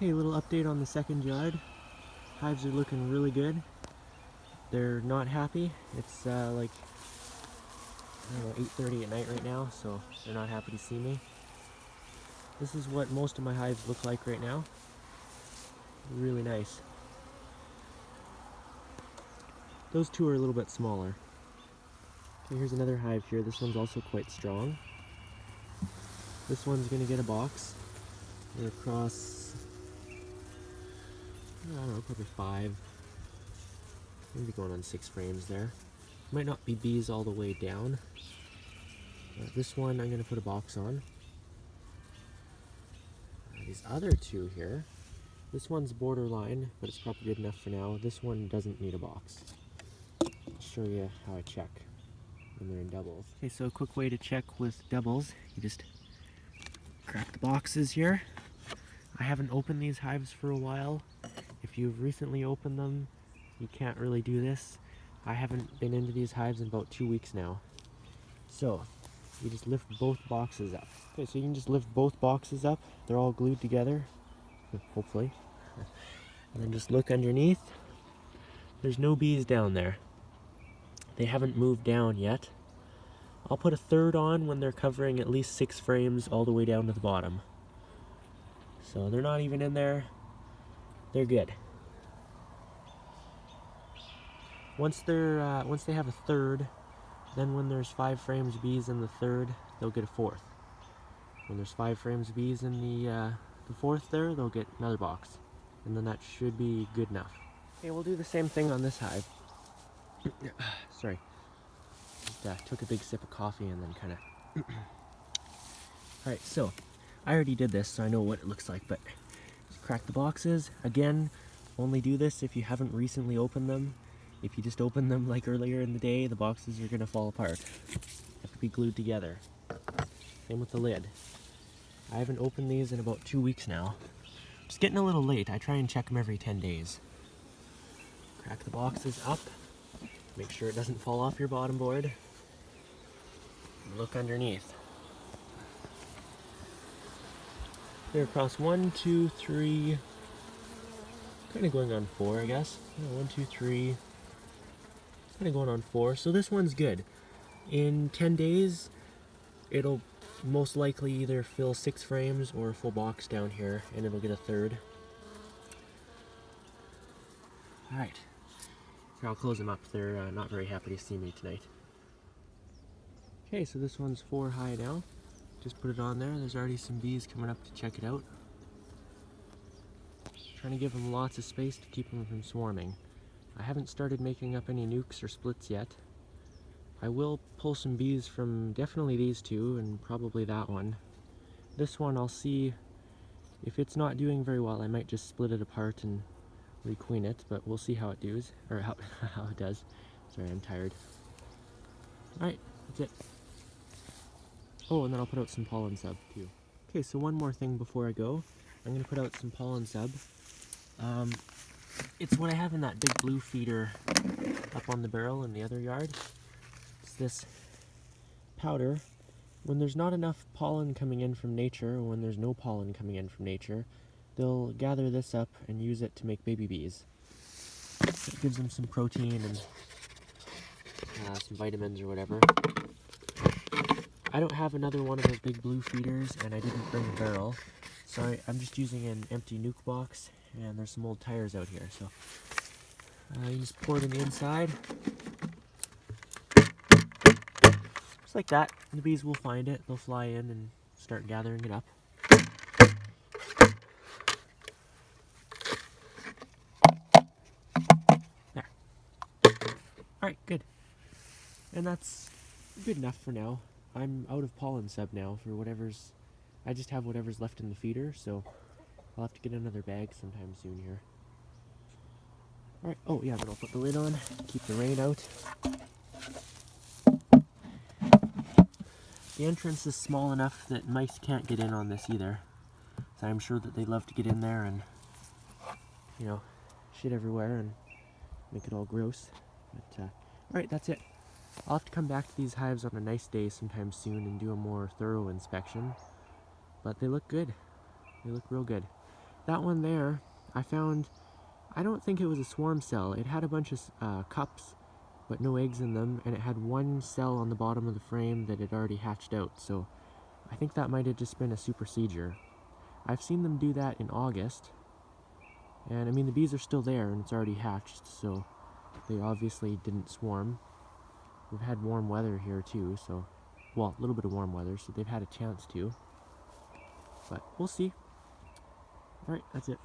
Okay, little update on the second yard. Hives are looking really good. They're not happy. It's like, I don't know, 8:30 at night right now, so they're not happy to see me. This is what most of my hives look like right now. Really nice. Those two are a little bit smaller. Okay, here's another hive here. This one's also quite strong. This one's gonna get a box. They're across, I don't know, probably 5. Maybe going on 6 frames there. Might not be bees all the way down. This one I'm gonna put a box on. These other two here, this one's borderline, but it's probably good enough for now. This one doesn't need a box. I'll show you how I check when they're in doubles. Okay, so a quick way to check with doubles, you just crack the boxes here. I haven't opened these hives for a while. If you've recently opened them, you can't really do this. I haven't been into these hives in about 2 weeks now. So, you just lift both boxes up. Okay, so you can just lift both boxes up. They're all glued together, hopefully. And then just look underneath. There's no bees down there. They haven't moved down yet. I'll put a third on when they're covering at least 6 frames all the way down to the bottom. So they're not even in there. They're good. Once they have a third, then when there's 5 frames bees in the third, they'll get a fourth. When there's 5 frames bees in the fourth there, they'll get another box. And then that should be good enough. Okay, we'll do the same thing on this hive. Sorry. Just took a big sip of coffee and then kind of... Alright, so I already did this, so I know what it looks like, but just crack the boxes. Again, only do this if you haven't recently opened them. If you just open them like earlier in the day, the boxes are going to fall apart. They have to be glued together. Same with the lid. I haven't opened these in about 2 weeks now. It's getting a little late. I try and check them every 10 days. Crack the boxes up. Make sure it doesn't fall off your bottom board. Look underneath. They're across 1, 2, 3, kind of going on 4, I guess. 1, 2, 3, kind of going on 4. So this one's good. In 10 days, it'll most likely either fill 6 frames or a full box down here, and it'll get a third. Alright. Here, I'll close them up. They're not very happy to see me tonight. Okay, so this one's 4 high now. Just put it on there. There's already some bees coming up to check it out. Trying to give them lots of space to keep them from swarming. I haven't started making up any nukes or splits yet. I will pull some bees from definitely these two and probably that one. This one I'll see if it's not doing very well. I might just split it apart and requeen it, but we'll see how it does, or how it does. Sorry, I'm tired. Alright, that's it. Oh, and then I'll put out some pollen sub too. Okay, so one more thing before I go. I'm going to put out some pollen sub. It's what I have in that big blue feeder up on the barrel in the other yard. It's this powder. When there's not enough pollen coming in from nature, or when there's no pollen coming in from nature, they'll gather this up and use it to make baby bees. It gives them some protein and some vitamins or whatever. I don't have another one of those big blue feeders, and I didn't bring a barrel, so I'm just using an empty nuke box, and there's some old tires out here, so you just pour it in the inside, just like that. The bees will find it, they'll fly in and start gathering it up. There. Alright, good. And that's good enough for now. I'm out of pollen sub now for whatever's... I just have whatever's left in the feeder, so I'll have to get another bag sometime soon here. Alright, oh yeah, then I'll put the lid on, keep the rain out. The entrance is small enough that mice can't get in on this either. So I'm sure that they love to get in there and, you know, shit everywhere and make it all gross. But, alright, that's it. I'll have to come back to these hives on a nice day sometime soon and do a more thorough inspection. But they look good. They look real good. that one there, I found, I don't think it was a swarm cell. It had a bunch of cups, but no eggs in them, and it had one cell on the bottom of the frame that had already hatched out, so I think that might have just been a supersedure. I've seen them do that in August, and I mean the bees are still there and it's already hatched, so they obviously didn't swarm. We've had warm weather here too, so, well, a little bit of warm weather, so they've had a chance to, but we'll see. Alright, that's it.